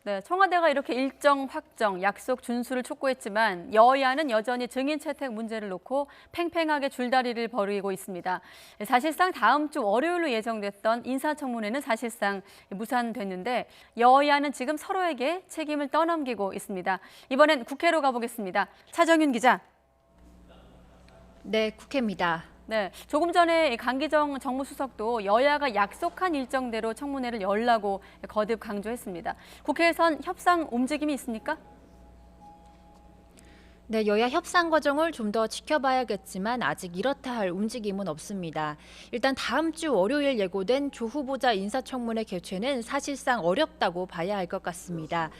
네, 청와대가 이렇게 일정 확정, 약속 준수를 촉구했지만 여야는 여전히 증인 채택 문제를 놓고 팽팽하게 줄다리를 벌이고 있습니다. 사실상 다음 주 월요일로 예정됐던 인사청문회는 사실상 무산됐는데 여야는 지금 서로에게 책임을 떠넘기고 있습니다. 이번엔 국회로 가보겠습니다. 차정윤 기자. 네, 국회입니다. 네, 조금 전에 강기정 정무수석도 여야가 약속한 일정대로 청문회를 열라고 거듭 강조했습니다. 국회에선 협상 움직임이 있습니까? 네, 여야 협상 과정을 좀 더 지켜봐야겠지만 아직 이렇다 할 움직임은 없습니다. 일단 다음 주 월요일 예고된 조 후보자 인사청문회 개최는 사실상 어렵다고 봐야 할 것 같습니다.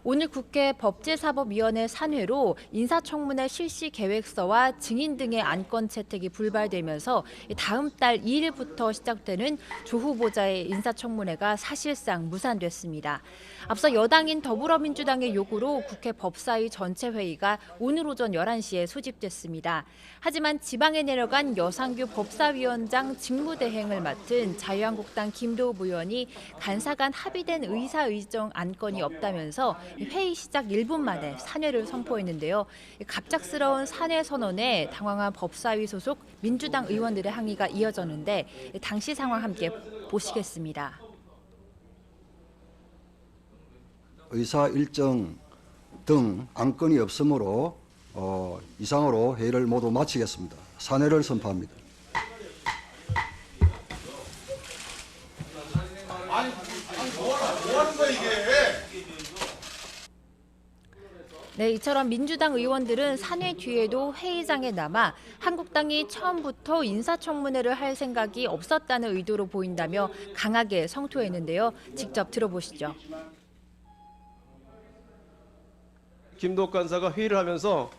오늘 국회 법제사법위원회 산회로 인사청문회 실시 계획서와 증인 등의 안건 채택이 불발되면서 다음 달 2일부터 시작되는 조 후보자의 인사청문회가 사실상 무산됐습니다. 앞서 여당인 더불어민주당의 요구로 국회 법사위 전체 회의가 오늘 오전 11시에 소집됐습니다. 하지만 지방에 내려간 여상규 법사위원장 직무대행을 맡은 자유한국당 김도읍 의원이 간사 간 합의된 의사의정 안건이 없다면서 회의 시작 1분 만에 산회를 선포했는데요. 갑작스러운 산회 선언에 당황한 법사위 소속 민주당 의원들의 항의가 이어졌는데 당시 상황 함께 보시겠습니다. 의사 일정 등 안건이 없으므로 이상으로 회의를 모두 마치겠습니다. 산회를 선포합니다. 네, 이처럼 민주당 의원들은 산회 뒤에도 회의장에 남아 한국당이 처음부터 인사청문회를 할 생각이 없었다는 의도로 보인다며 강하게 성토했는데요. 직접 들어보시죠. 김도읍 간사가 회의를 하면서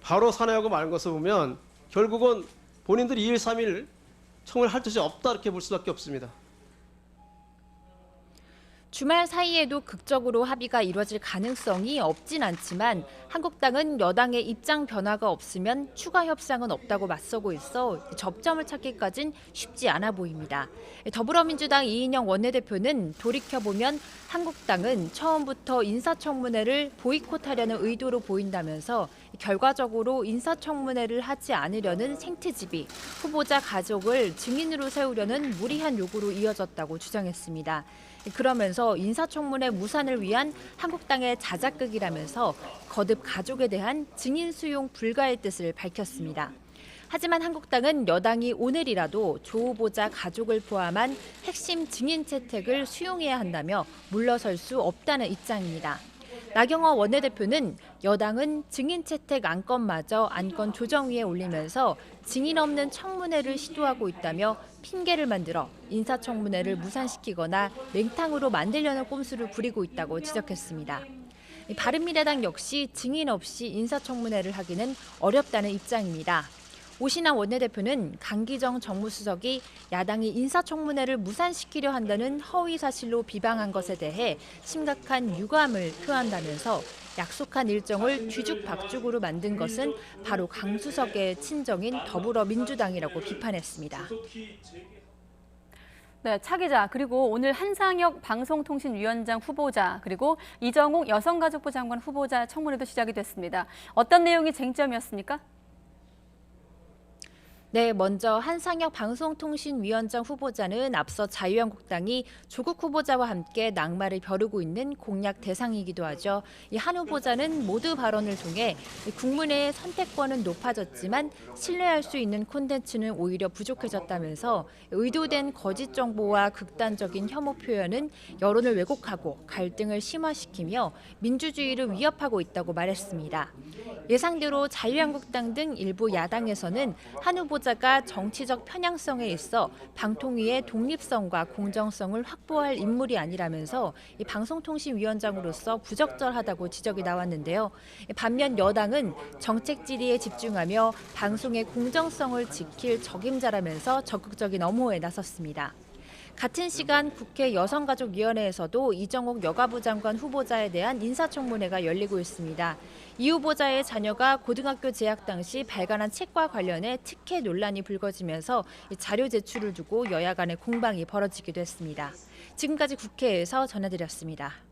바로 산회하고 마는 것을 보면 결국은 본인들이 2일, 3일 청문회를 할 뜻이 없다 이렇게 볼 수밖에 없습니다. 주말 사이에도 극적으로 합의가 이뤄질 가능성이 없진 않지만 한국당은 여당의 입장 변화가 없으면 추가 협상은 없다고 맞서고 있어 접점을 찾기까진 쉽지 않아 보입니다. 더불어민주당 이인영 원내대표는 돌이켜보면 한국당은 처음부터 인사청문회를 보이콧하려는 의도로 보인다면서 결과적으로 인사청문회를 하지 않으려는 생트집이 후보자 가족을 증인으로 세우려는 무리한 요구로 이어졌다고 주장했습니다. 그러면서 인사청문회 무산을 위한 한국당의 자작극이라면서 거듭 가족에 대한 증인 수용 불가의 뜻을 밝혔습니다. 하지만 한국당은 여당이 오늘이라도 조 후보자 가족을 포함한 핵심 증인 채택을 수용해야 한다며 물러설 수 없다는 입장입니다. 나경원 원내대표는 여당은 증인 채택 안건마저 안건 조정위에 올리면서 증인 없는 청문회를 시도하고 있다며 핑계를 만들어 인사청문회를 무산시키거나 맹탕으로 만들려는 꼼수를 부리고 있다고 지적했습니다. 바른미래당 역시 증인 없이 인사청문회를 하기는 어렵다는 입장입니다. 오신환 원내대표는 강기정 정무수석이 야당이 인사청문회를 무산시키려 한다는 허위 사실로 비방한 것에 대해 심각한 유감을 표한다면서 약속한 일정을 뒤죽박죽으로 만든 것은 바로 강 수석의 친정인 더불어민주당이라고 비판했습니다. 네, 차 기자, 그리고 오늘 한상혁 방송통신위원장 후보자, 그리고 이정욱 여성가족부 장관 후보자 청문회도 시작이 됐습니다. 어떤 내용이 쟁점이었습니까? 네, 먼저 한상혁 방송통신위원장 후보자는 앞서 자유한국당이 조국 후보자와 함께 낙마를 벼르고 있는 공약 대상이기도 하죠. 이 한 후보자는 모두 발언을 통해 국민의 선택권은 높아졌지만 신뢰할 수 있는 콘텐츠는 오히려 부족해졌다면서 의도된 거짓 정보와 극단적인 혐오 표현은 여론을 왜곡하고 갈등을 심화시키며 민주주의를 위협하고 있다고 말했습니다. 예상대로 자유한국당 등 일부 야당에서는 한 후보자가 정치적 편향성에 있어 방통위의 독립성과 공정성을 확보할 인물이 아니라면서 이 방송통신위원장으로서 부적절하다고 지적이 나왔는데요. 반면 여당은 정책 질의에 집중하며 방송의 공정성을 지킬 적임자라면서 적극적인 엄호에 나섰습니다. 같은 시간 국회 여성가족위원회에서도 이정욱 여가부 장관 후보자에 대한 인사청문회가 열리고 있습니다. 이 후보자의 자녀가 고등학교 재학 당시 발간한 책과 관련해 특혜 논란이 불거지면서 자료 제출을 두고 여야 간의 공방이 벌어지기도 했습니다. 지금까지 국회에서 전해드렸습니다.